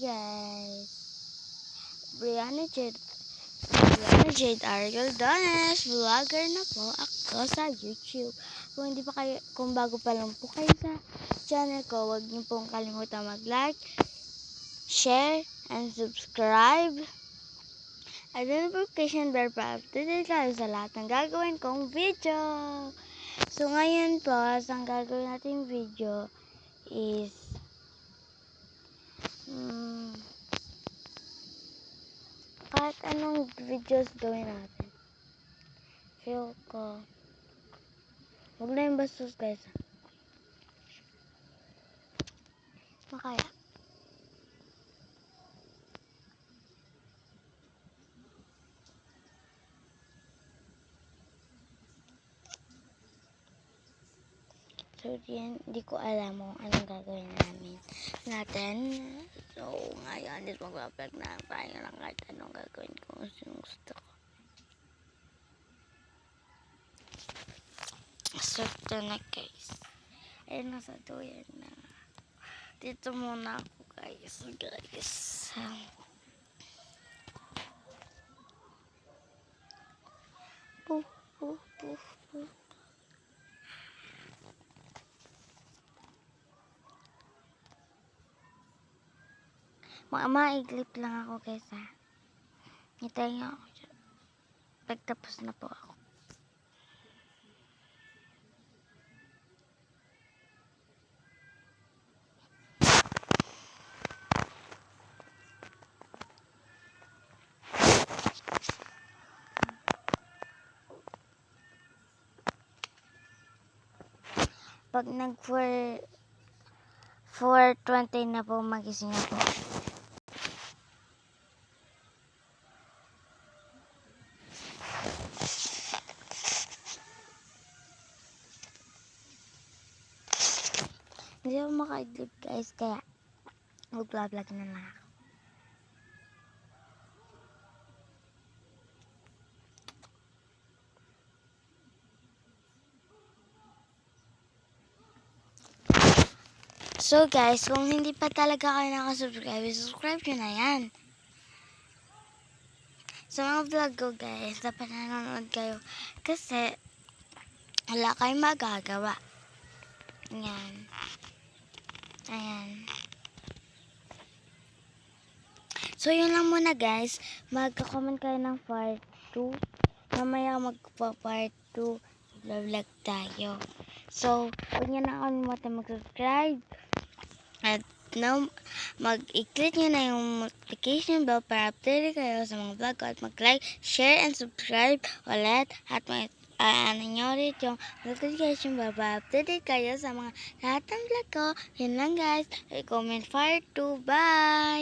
guys. Brianna Jade Ariel Dones, vlogger na po ako sa YouTube. Kung bago pa lang po kayo sa channel ko, huwag niyo pong kalimutan mag-like, share, and subscribe. At notification bell para updated kayo sa lahat ng gagawin kong video. So ngayon po, ang gagawin nating video is kahit anong videos gawin natin. Feel ko. Huwag na yung bastos guys. Makaya. So, hindi ko alam kung anong gagawin natin. So, ngayon, is mag-vlog na tayo lang kahit anong gagawin ko. Gusto ko. So, ito na guys. Ayun, nasa tuyan na. Dito muna ako guys. Poof. Maiglip lang ako guys ha. Hintayin niyo ako dyan. Pagtapos na po ako. Pag nag 4:20 na po, magising na po. Hindi ako maka-idlip guys, kaya mag-vlog na lang ako. So guys, kung hindi pa talaga kayo nakasubscribe, subscribe nyo na yan. Sa mga vlog ko guys, dapat nanonood kayo kasi wala kayong magagawa. Yan. Ayan. So yun lang muna guys, magka-comment kayo ng part 2. Mamaya magpa-part 2 vlog tayo. So, huwag nyo na kalimutan mag-subscribe. At mag-i-click nyo na yung notification bell para update kayo sa mga vlog ko. At mag-like, share, and subscribe ulit. At nyo rin yung notification bell para update kayo sa mga lahat ng vlog ko. Yun lang guys. I-comment part 2. Bye!